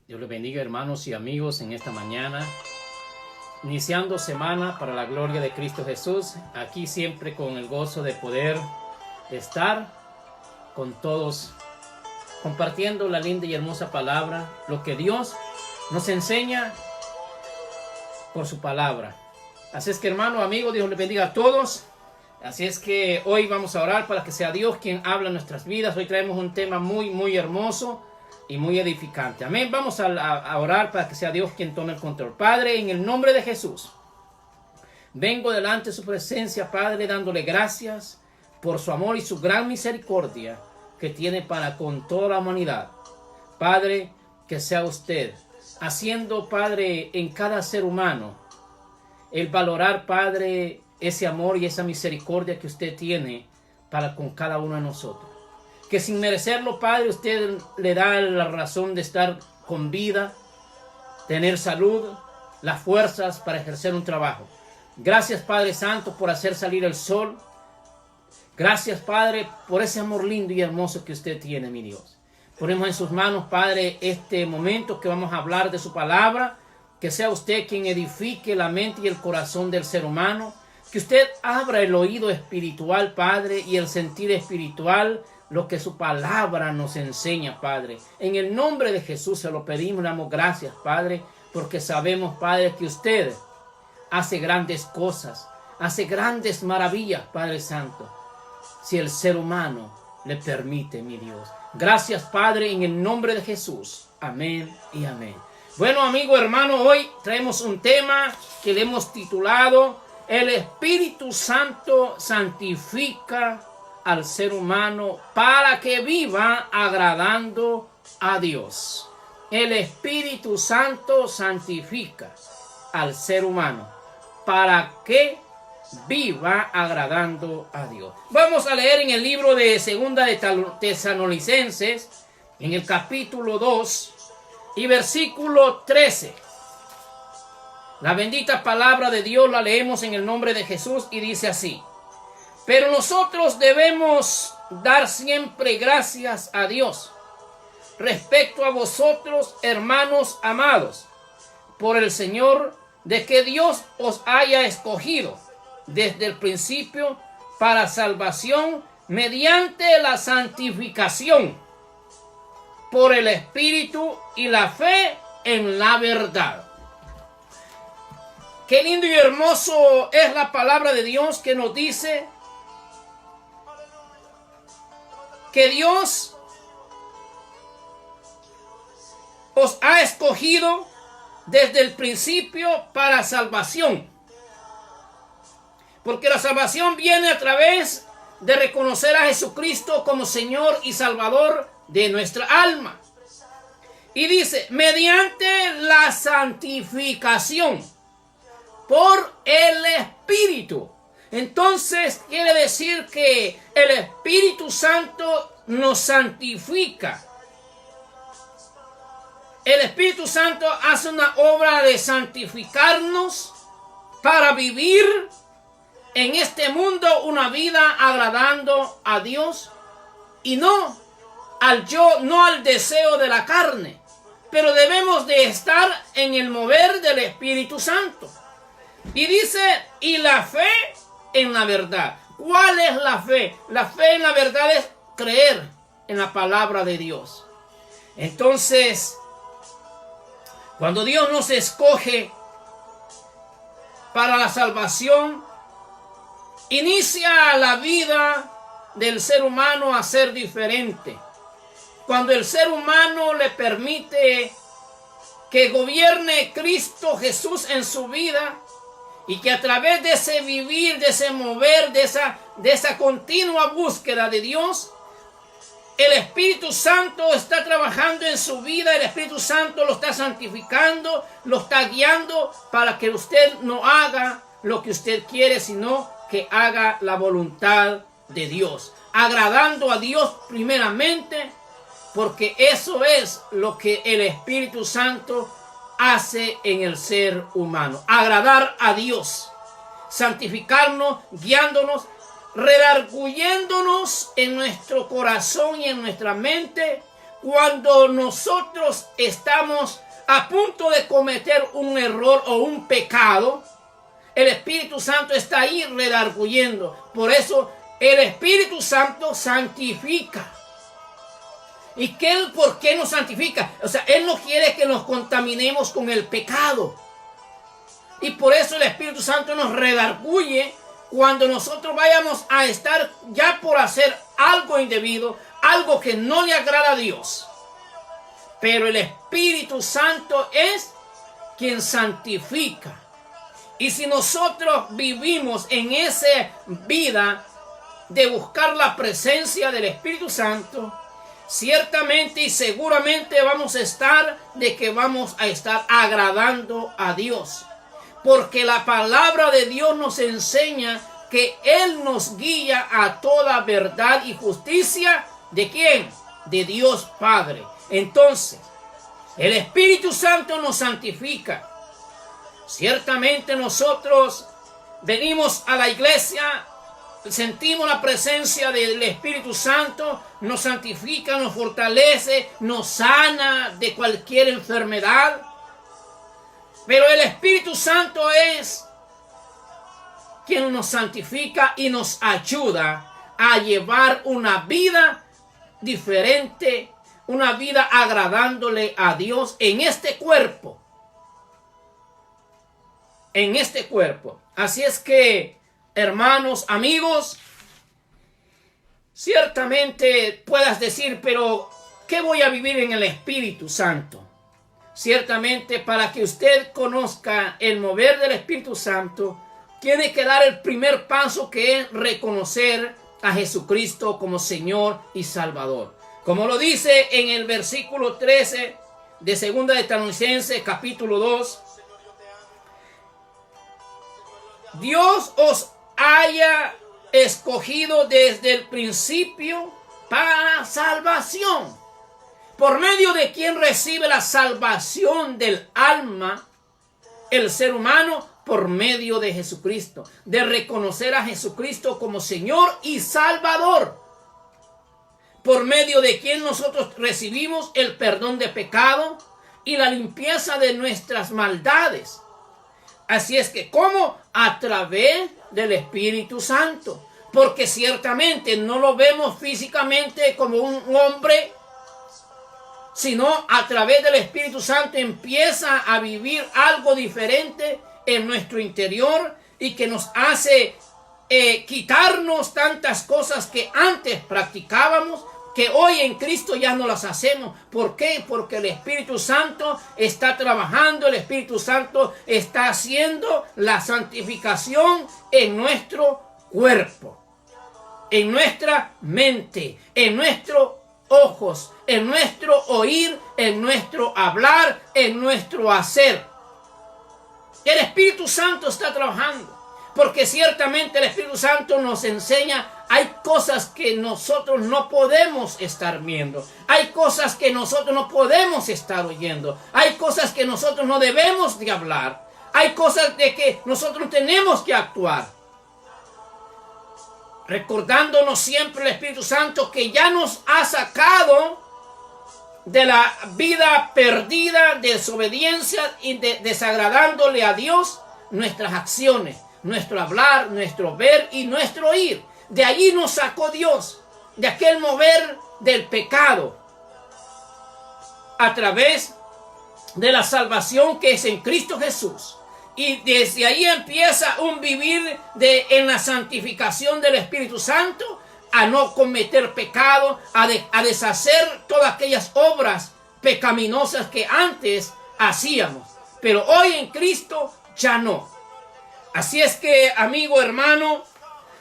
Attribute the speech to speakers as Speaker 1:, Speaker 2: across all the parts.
Speaker 1: Dios les bendiga, hermanos y amigos, en esta mañana, iniciando semana para la gloria de Cristo Jesús, aquí siempre con el gozo de poder estar con todos, compartiendo la linda y hermosa palabra, lo que Dios nos enseña por su palabra. Así es que, hermano, amigo, Dios les bendiga a todos. Así es que hoy vamos a orar para que sea Dios quien habla en nuestras vidas. Hoy traemos un tema muy hermoso y muy edificante. Amén. Vamos a orar para que sea Dios quien tome el control. Padre, en el nombre de Jesús, vengo delante de su presencia, Padre, dándole gracias por su amor y su gran misericordia que tiene para con toda la humanidad. Padre, que sea usted haciendo, Padre, en cada ser humano el valorar, Padre, ese amor y esa misericordia que usted tiene para con cada uno de nosotros. Que sin merecerlo, Padre, usted le da la razón de estar con vida, tener salud, las fuerzas para ejercer un trabajo. Gracias, Padre Santo, por hacer salir el sol. Gracias, Padre, por ese amor lindo y hermoso que usted tiene, mi Dios. Ponemos en sus manos, Padre, este momento que vamos a hablar de su palabra. Que sea usted quien edifique la mente y el corazón del ser humano. Que usted abra el oído espiritual, Padre, y el sentir espiritual, lo que su palabra nos enseña, Padre. En el nombre de Jesús se lo pedimos, le damos gracias, Padre, porque sabemos, Padre, que usted hace grandes cosas, hace grandes maravillas, Padre Santo, si el ser humano le permite, mi Dios. Gracias, Padre, en el nombre de Jesús. Amén y amén. Bueno, amigo, hermano, hoy traemos un tema que le hemos titulado El Espíritu Santo santifica al ser humano para que viva agradando a Dios. El Espíritu Santo santifica al ser humano para que viva agradando a Dios. Vamos a leer en el libro de Segunda de Tesalonicenses, en el capítulo 2 y versículo 13. La bendita palabra de Dios la leemos en el nombre de Jesús y dice así: pero nosotros debemos dar siempre gracias a Dios respecto a vosotros, hermanos amados, por el Señor, de que Dios os haya escogido desde el principio para salvación mediante la santificación por el Espíritu y la fe en la verdad. Qué lindo y hermoso es la palabra de Dios que nos dice que Dios os ha escogido desde el principio para salvación. Porque la salvación viene a través de reconocer a Jesucristo como Señor y Salvador de nuestra alma. Y dice, mediante la santificación por el Espíritu. Entonces quiere decir que el Espíritu Santo nos santifica. El Espíritu Santo hace una obra de santificarnos para vivir en este mundo una vida agradando a Dios y no al deseo de la carne, pero debemos de estar en el mover del Espíritu Santo. Y dice, y la fe en la verdad. ¿Cuál es la fe? La fe en la verdad es creer en la palabra de Dios. Entonces, cuando Dios nos escoge para la salvación, inicia la vida del ser humano a ser diferente. Cuando el ser humano le permite que gobierne Cristo Jesús en su vida, y que a través de ese vivir, de ese mover, de esa continua búsqueda de Dios, el Espíritu Santo está trabajando en su vida, el Espíritu Santo lo está santificando, lo está guiando para que usted no haga lo que usted quiere, sino que haga la voluntad de Dios, agradando a Dios primeramente, porque eso es lo que el Espíritu Santo hace en el ser humano, agradar a Dios, santificarnos, guiándonos, redarguyéndonos en nuestro corazón y en nuestra mente cuando nosotros estamos a punto de cometer un error o un pecado, el Espíritu Santo está ahí redarguyendo. Por eso el Espíritu Santo santifica. ¿Y por qué nos santifica? O sea, Él no quiere que nos contaminemos con el pecado. Y por eso el Espíritu Santo nos redarguye cuando nosotros vayamos a estar ya por hacer algo indebido, algo que no le agrada a Dios. Pero el Espíritu Santo es quien santifica. Y si nosotros vivimos en esa vida de buscar la presencia del Espíritu Santo, ciertamente y seguramente vamos a estar agradando a Dios. Porque la palabra de Dios nos enseña que Él nos guía a toda verdad y justicia. ¿De quién? De Dios Padre. Entonces, el Espíritu Santo nos santifica. Ciertamente nosotros venimos a la iglesia, sentimos la presencia del Espíritu Santo, nos santifica, nos fortalece, nos sana de cualquier enfermedad. Pero el Espíritu Santo es quien nos santifica y nos ayuda a llevar una vida diferente, una vida agradándole a Dios en este cuerpo. En este cuerpo. Así es que, hermanos, amigos, ciertamente puedas decir, pero ¿qué voy a vivir en el Espíritu Santo? Ciertamente, para que usted conozca el mover del Espíritu Santo, tiene que dar el primer paso, que es reconocer a Jesucristo como Señor y Salvador. Como lo dice en el versículo 13 de 2 de Tesalonicenses, capítulo 2. Dios os haya escogido desde el principio para salvación, por medio de quien recibe la salvación del alma el ser humano, por medio de Jesucristo, de reconocer a Jesucristo como Señor y Salvador, por medio de quien nosotros recibimos el perdón de pecado y la limpieza de nuestras maldades. Así es que, ¿cómo? A través del Espíritu Santo. Porque ciertamente no lo vemos físicamente como un hombre, sino a través del Espíritu Santo empieza a vivir algo diferente en nuestro interior y que nos hace quitarnos tantas cosas que antes practicábamos, que hoy en Cristo ya no las hacemos. ¿Por qué? Porque el Espíritu Santo está trabajando, el Espíritu Santo está haciendo la santificación en nuestro cuerpo, en nuestra mente, en nuestros ojos, en nuestro oír, en nuestro hablar, en nuestro hacer. El Espíritu Santo está trabajando, porque ciertamente el Espíritu Santo nos enseña. Hay cosas que nosotros no podemos estar viendo. Hay cosas que nosotros no podemos estar oyendo. Hay cosas que nosotros no debemos de hablar. Hay cosas de que nosotros tenemos que actuar. Recordándonos siempre el Espíritu Santo que ya nos ha sacado de la vida perdida, de desobediencia y desagradándole a Dios nuestras acciones, nuestro hablar, nuestro ver y nuestro oír. De allí nos sacó Dios, de aquel mover del pecado, a través de la salvación que es en Cristo Jesús. Y desde ahí empieza un vivir en la santificación del Espíritu Santo, a no cometer pecado, a deshacer todas aquellas obras pecaminosas que antes hacíamos. Pero hoy en Cristo ya no. Así es que, amigo, hermano,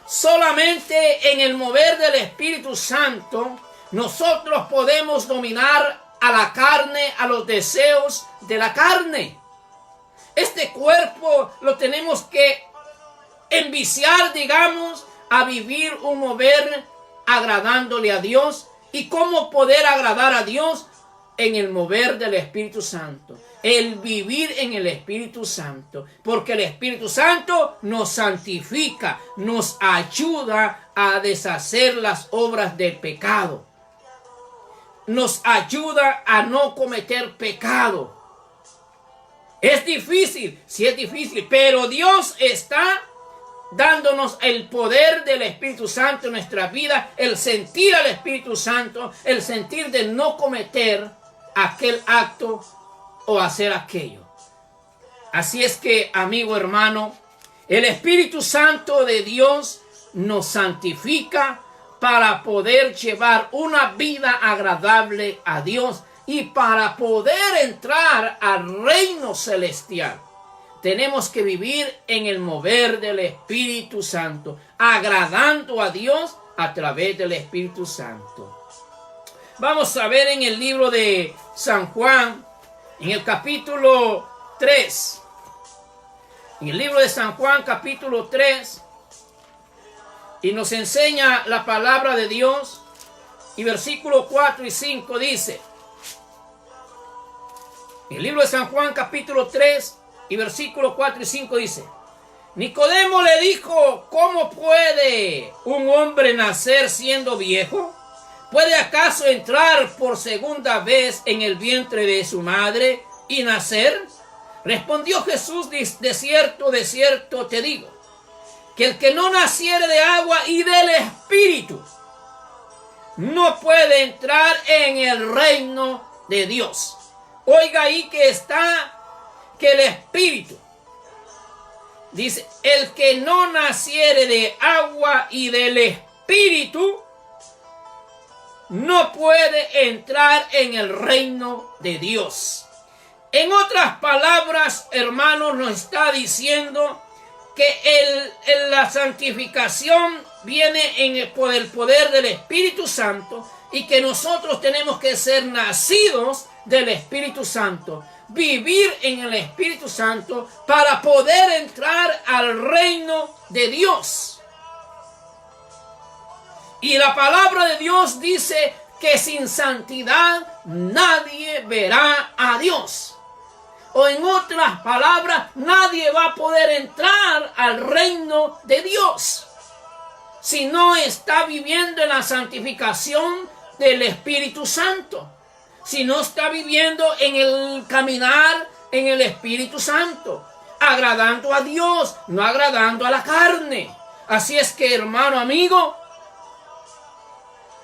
Speaker 1: solamente en el mover del Espíritu Santo nosotros podemos dominar a la carne, a los deseos de la carne. Este cuerpo lo tenemos que enviciar, digamos, a vivir un mover agradándole a Dios. ¿Y cómo poder agradar a Dios? En el mover del Espíritu Santo. El vivir en el Espíritu Santo. Porque el Espíritu Santo nos santifica, nos ayuda a deshacer las obras del pecado. nos ayuda a no cometer pecado. Es difícil, sí es difícil, pero Dios está dándonos el poder del Espíritu Santo en nuestra vida, el sentir al Espíritu Santo, el sentir de no cometer aquel acto o hacer aquello. Así es que, amigo hermano, el Espíritu Santo de Dios nos santifica para poder llevar una vida agradable a Dios y para poder entrar al reino celestial. Tenemos que vivir en el mover del Espíritu Santo, agradando a Dios a través del Espíritu Santo. Vamos a ver en el libro de San Juan, en el capítulo 3. En el libro de San Juan, capítulo 3, y nos enseña la palabra de Dios, y versículos 4 y 5 dice, en el libro de San Juan, capítulo 3, y versículos 4 y 5 dice, Nicodemo le dijo, ¿cómo puede un hombre nacer siendo viejo? ¿Puede acaso entrar por segunda vez en el vientre de su madre y nacer? Respondió Jesús, de cierto te digo, que el que no naciere de agua y del Espíritu no puede entrar en el reino de Dios. Oiga ahí que está, que el Espíritu, dice, el que no naciere de agua y del Espíritu no puede entrar en el reino de Dios. En otras palabras, hermanos, nos está diciendo que la santificación viene por el poder del Espíritu Santo y que nosotros tenemos que ser nacidos del Espíritu Santo, vivir en el Espíritu Santo para poder entrar al reino de Dios. Y la palabra de Dios dice que sin santidad nadie verá a Dios. O en otras palabras, nadie va a poder entrar al reino de Dios si no está viviendo en la santificación del Espíritu Santo, si no está viviendo en el caminar en el Espíritu Santo, agradando a Dios, no agradando a la carne. Así es que, hermano, amigo,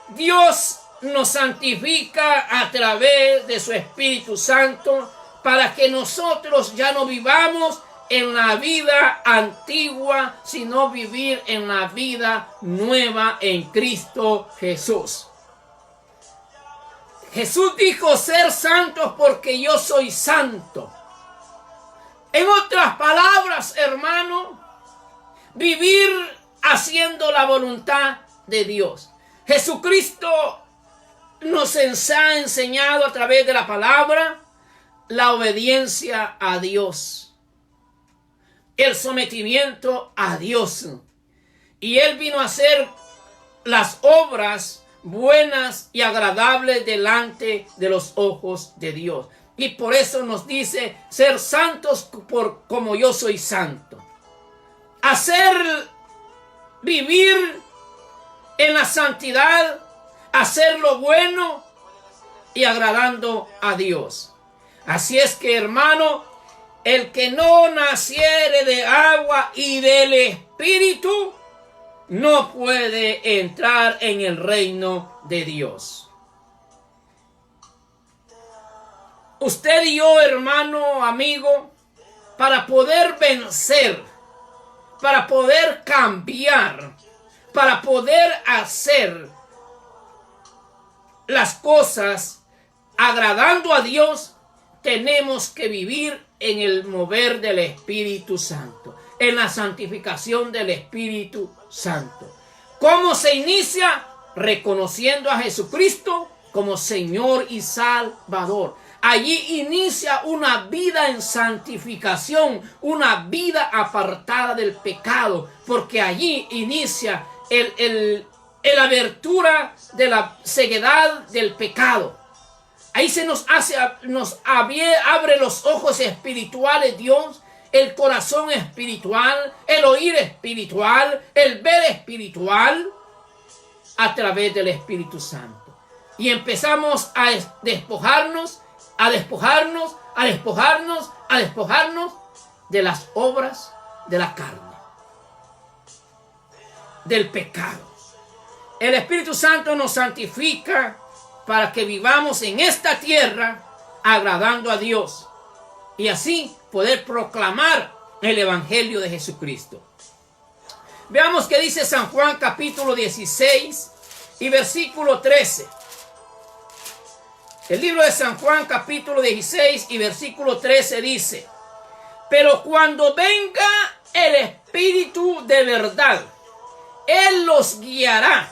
Speaker 1: Dios nos santifica a través de su Espíritu Santo para que nosotros ya no vivamos en la vida antigua, sino vivir en la vida nueva en Cristo Jesús. Jesús dijo, ser santos porque yo soy santo. En otras palabras, hermano, vivir haciendo la voluntad de Dios. Jesucristo nos ha enseñado a través de la palabra la obediencia a Dios, el sometimiento a Dios. Y Él vino a hacer las obras buenas y agradables delante de los ojos de Dios. Y por eso nos dice ser santos como yo soy santo. Vivir en la santidad, hacer lo bueno y agradando a Dios. Así es que, hermano, el que no naciere de agua y del Espíritu no puede entrar en el reino de Dios. Usted y yo, hermano, amigo, para poder vencer, para poder cambiar, para poder hacer las cosas agradando a Dios, tenemos que vivir en el mover del Espíritu Santo, en la santificación del Espíritu Santo. ¿Cómo se inicia? Reconociendo a Jesucristo como Señor y Salvador. Allí inicia una vida en santificación, una vida apartada del pecado, porque allí inicia la abertura de la ceguedad del pecado. Ahí se abre los ojos espirituales Dios, el corazón espiritual, el oír espiritual, el ver espiritual a través del Espíritu Santo. y empezamos a despojarnos, a despojarnos, a despojarnos, a despojarnos de las obras de la carne, del pecado. El Espíritu Santo nos santifica para que vivamos en esta tierra agradando a Dios y así poder proclamar el Evangelio de Jesucristo. Veamos qué dice San Juan capítulo 16 y versículo 13. El libro de San Juan capítulo 16 y versículo 13 dice: pero cuando venga el Espíritu de verdad, Él los guiará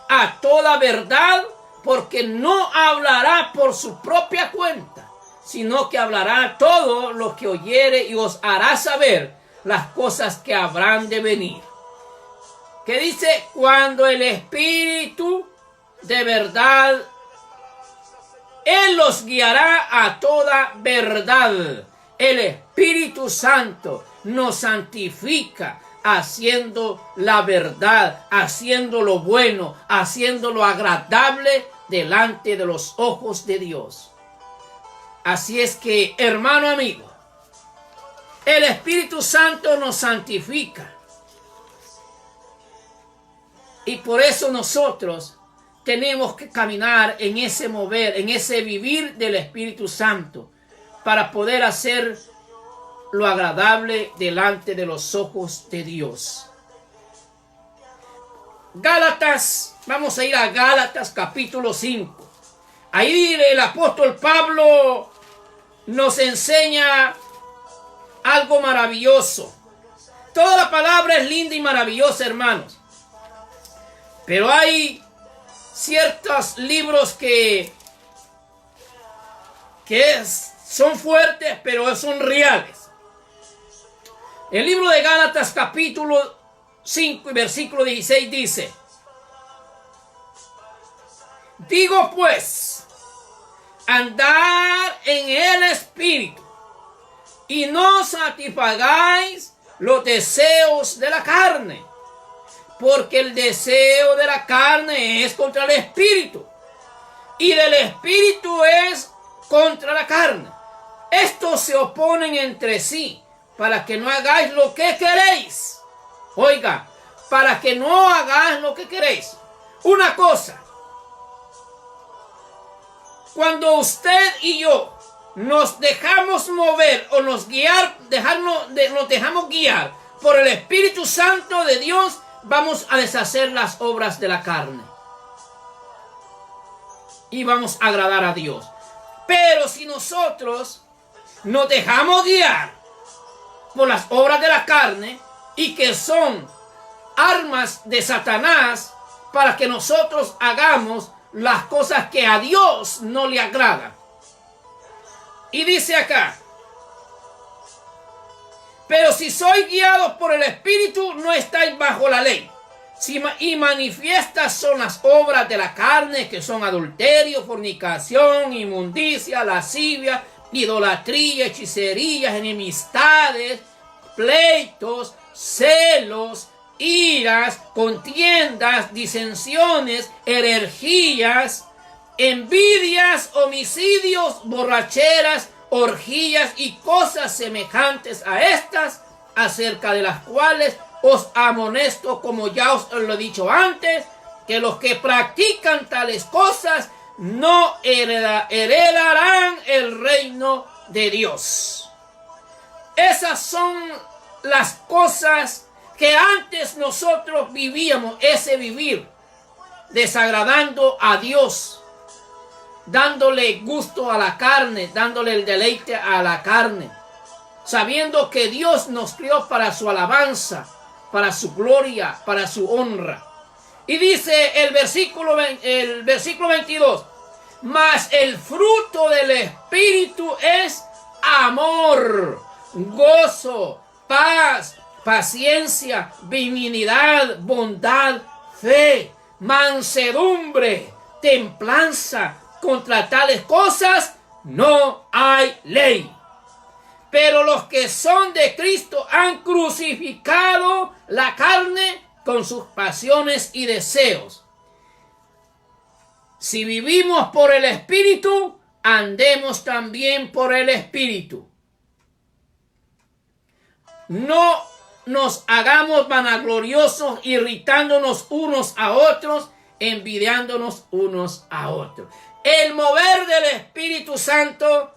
Speaker 1: a toda verdad, porque no hablará por su propia cuenta, sino que hablará todo lo que oyere y os hará saber las cosas que habrán de venir. Que dice, cuando el Espíritu de verdad, Él los guiará a toda verdad. El Espíritu Santo nos santifica haciendo la verdad, haciendo lo bueno, haciendo lo agradable delante de los ojos de Dios. Así es que, hermano amigo, el Espíritu Santo nos santifica. Y por eso nosotros tenemos que caminar en ese mover, en ese vivir del Espíritu Santo, para poder hacer lo agradable delante de los ojos de Dios. Gálatas, vamos a ir a Gálatas capítulo 5. Ahí el apóstol Pablo nos enseña algo maravilloso. Toda la palabra es linda y maravillosa, hermanos. Pero hay ciertos libros que son fuertes, pero son reales. El libro de Gálatas capítulo 5 y versículo 16 dice: digo pues, andad en el Espíritu, y no satisfagáis los deseos de la carne, porque el deseo de la carne es contra el Espíritu, y del Espíritu es contra la carne. Estos se oponen entre sí, para que no hagáis lo que queréis. Oiga, para que no hagáis lo que queréis. Una cosa, cuando usted y yo nos dejamos mover o nos dejamos guiar por el Espíritu Santo de Dios, vamos a deshacer las obras de la carne y vamos a agradar a Dios. Pero si nosotros nos dejamos guiar por las obras de la carne, y que son armas de Satanás para que nosotros hagamos las cosas que a Dios no le agradan. Y dice acá: pero si sois guiados por el Espíritu, no estáis bajo la ley. Y manifiestas son las obras de la carne, que son adulterio, fornicación, inmundicia, lascivia, idolatría, hechicerías, enemistades, pleitos, celos, iras, contiendas, disensiones, herejías, envidias, homicidios, borracheras, orgías y cosas semejantes a estas, acerca de las cuales os amonesto, como ya os lo he dicho antes, que los que practican tales cosas no heredarán el reino de Dios. Esas son las cosas que antes nosotros vivíamos, ese vivir desagradando a Dios, dándole gusto a la carne, dándole el deleite a la carne, sabiendo que Dios nos crió para su alabanza, para su gloria, para su honra. Y dice el versículo 22, mas el fruto del Espíritu es amor, gozo, paz, paciencia, benignidad, bondad, fe, mansedumbre, templanza. Contra tales cosas no hay ley. Pero los que son de Cristo han crucificado la carne con sus pasiones y deseos. Si vivimos por el Espíritu, andemos también por el Espíritu. No nos hagamos vanagloriosos, irritándonos unos a otros, envidiándonos unos a otros. El mover del Espíritu Santo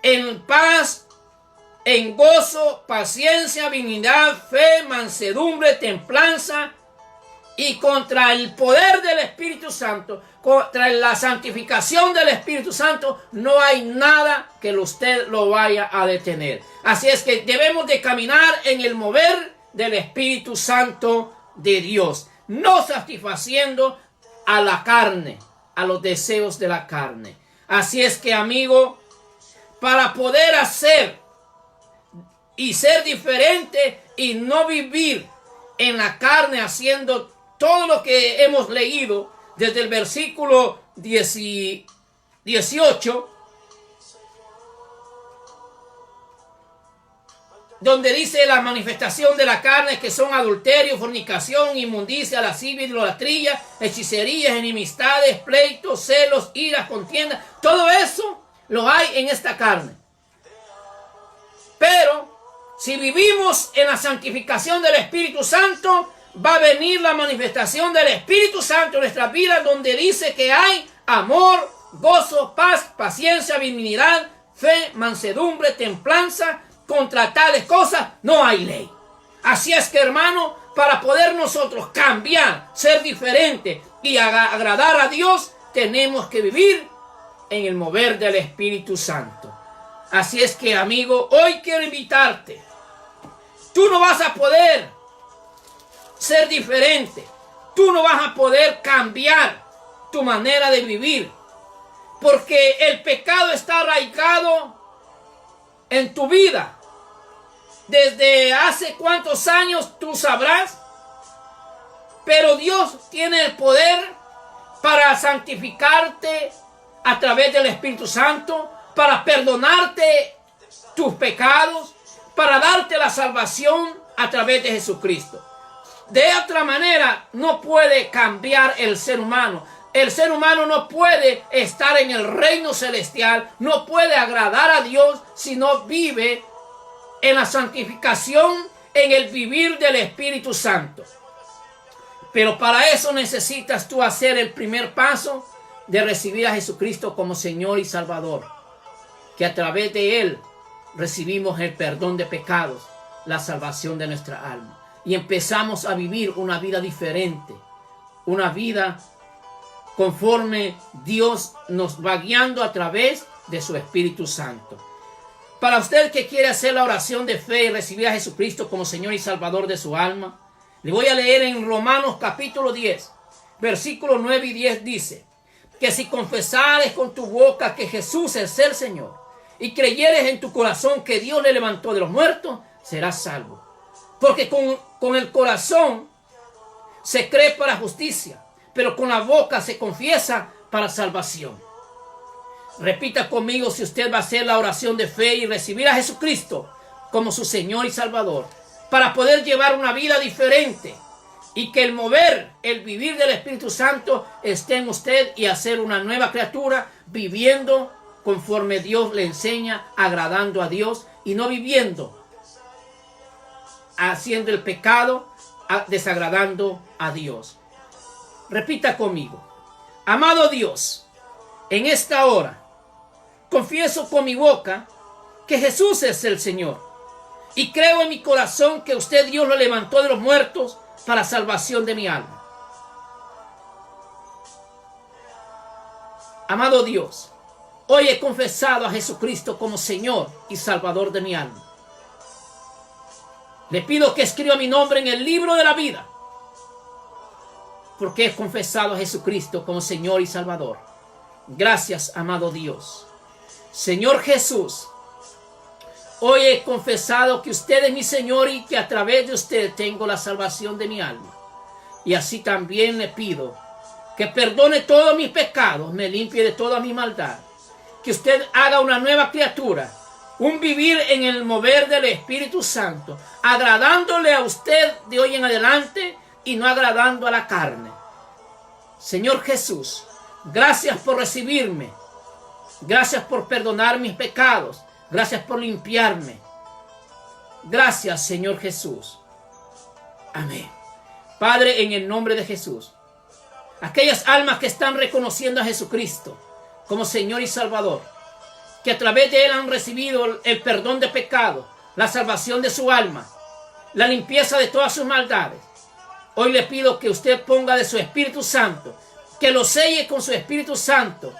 Speaker 1: en paz, en gozo, paciencia, benignidad, fe, mansedumbre, templanza, y contra el poder del Espíritu Santo, contra la santificación del Espíritu Santo, no hay nada que usted lo vaya a detener. Así es que debemos de caminar en el mover del Espíritu Santo de Dios, no satisfaciendo a la carne, a los deseos de la carne. Así es que, amigo, para poder hacer y ser diferente y no vivir en la carne haciendo todo lo que hemos leído desde el versículo 18, donde dice la manifestación de la carne, que son adulterio, fornicación, inmundicia, lascivia, idolatría, hechicerías, enemistades, pleitos, celos, iras, contiendas. Todo eso lo hay en esta carne. Pero si vivimos en la santificación del Espíritu Santo, va a venir la manifestación del Espíritu Santo en nuestras vidas, donde dice que hay amor, gozo, paz, paciencia, benignidad, fe, mansedumbre, templanza. Contra tales cosas no hay ley. Así es que, hermano, para poder nosotros cambiar, ser diferentes y agradar a Dios, tenemos que vivir en el mover del Espíritu Santo. Así es que, amigo, hoy quiero invitarte. Tú no vas a poder ser diferente. Tú no vas a poder cambiar tu manera de vivir, porque el pecado está arraigado en tu vida. Desde hace cuántos años tú sabrás, pero Dios tiene el poder para santificarte a través del Espíritu Santo, para perdonarte tus pecados, para darte la salvación a través de Jesucristo. De otra manera, no puede cambiar el ser humano. El ser humano no puede estar en el reino celestial, no puede agradar a Dios si no vive en la santificación, en el vivir del Espíritu Santo. Pero para eso necesitas tú hacer el primer paso de recibir a Jesucristo como Señor y Salvador, que a través de Él recibimos el perdón de pecados, la salvación de nuestra alma, y empezamos a vivir una vida diferente, una vida conforme Dios nos va guiando a través de su Espíritu Santo. Para usted que quiere hacer la oración de fe y recibir a Jesucristo como Señor y Salvador de su alma, le voy a leer en Romanos capítulo 10, versículos 9 y 10 dice, que si confesares con tu boca que Jesús es el Señor y creyeres en tu corazón que Dios le levantó de los muertos, serás salvo. Porque con el corazón se cree para justicia, pero con la boca se confiesa para salvación. Repita conmigo si usted va a hacer la oración de fe y recibir a Jesucristo como su Señor y Salvador, para poder llevar una vida diferente y que el mover, el vivir del Espíritu Santo esté en usted y hacer una nueva criatura, viviendo conforme Dios le enseña, agradando a Dios y no viviendo haciendo el pecado, desagradando a Dios. Repita conmigo: amado Dios, en esta hora confieso con mi boca que Jesús es el Señor y creo en mi corazón que usted, Dios, lo levantó de los muertos para salvación de mi alma. Amado Dios, hoy he confesado a Jesucristo como Señor y Salvador de mi alma. Le pido que escriba mi nombre en el libro de la vida, porque he confesado a Jesucristo como Señor y Salvador. Gracias, amado Dios. Señor Jesús, hoy he confesado que usted es mi Señor y que a través de usted tengo la salvación de mi alma. Y así también le pido que perdone todos mis pecados, me limpie de toda mi maldad. Que usted haga una nueva criatura, un vivir en el mover del Espíritu Santo, agradándole a usted de hoy en adelante y no agradando a la carne. Señor Jesús, Gracias por recibirme. Gracias por perdonar mis pecados. Gracias por limpiarme. Gracias, Señor Jesús. Amén. Padre, en el nombre de Jesús, aquellas almas que están reconociendo a Jesucristo como Señor y Salvador, que a través de Él han recibido el perdón de pecado, la salvación de su alma, la limpieza de todas sus maldades, hoy le pido que usted ponga de su Espíritu Santo, que lo selle con su Espíritu Santo,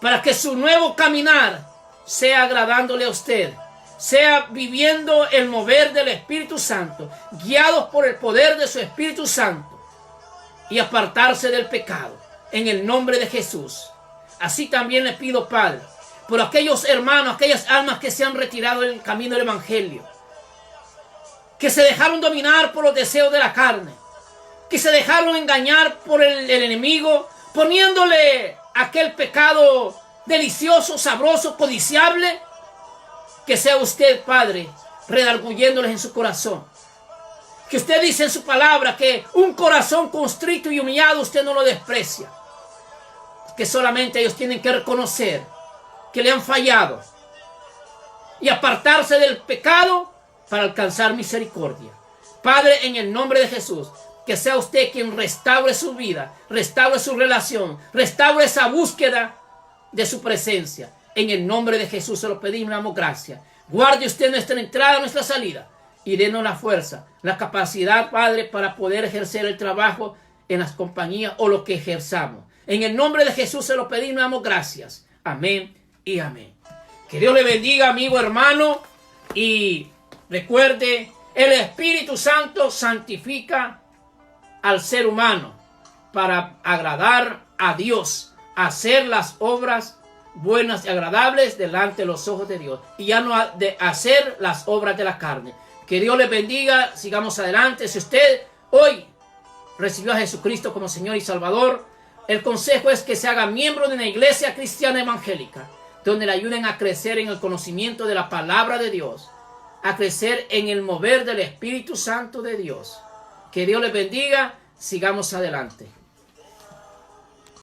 Speaker 1: para que su nuevo caminar sea agradándole a usted, sea viviendo el mover del Espíritu Santo, guiados por el poder de su Espíritu Santo, y apartarse del pecado, en el nombre de Jesús. Así también le pido, Padre, por aquellos hermanos, aquellas almas que se han retirado del camino del Evangelio, que se dejaron dominar por los deseos de la carne, que se dejaron engañar por el enemigo, poniéndole aquel pecado delicioso, sabroso, codiciable. Que sea usted, Padre, redarguyéndoles en su corazón. Que usted dice en su palabra que un corazón constrito y humillado usted no lo desprecia. Que solamente ellos tienen que reconocer que le han fallado y apartarse del pecado para alcanzar misericordia. Padre, en el nombre de Jesús, que sea usted quien restaure su vida, restaure su relación, restaure esa búsqueda de su presencia. En el nombre de Jesús se lo pedimos, le damos gracias. Guarde usted nuestra entrada, nuestra salida, y denos la fuerza, la capacidad, Padre, para poder ejercer el trabajo en las compañías o lo que ejerzamos. En el nombre de Jesús se lo pedimos, le damos gracias. Amén y amén. Que Dios le bendiga, amigo, hermano, y recuerde, el Espíritu Santo santifica al ser humano para agradar a Dios, hacer las obras buenas y agradables delante de los ojos de Dios, y ya no de hacer las obras de la carne. Que Dios les bendiga, sigamos adelante. Si usted hoy recibió a Jesucristo como Señor y Salvador, el consejo es que se haga miembro de una iglesia cristiana evangélica, donde le ayuden a crecer en el conocimiento de la palabra de Dios, a crecer en el mover del Espíritu Santo de Dios. Que Dios les bendiga, sigamos adelante.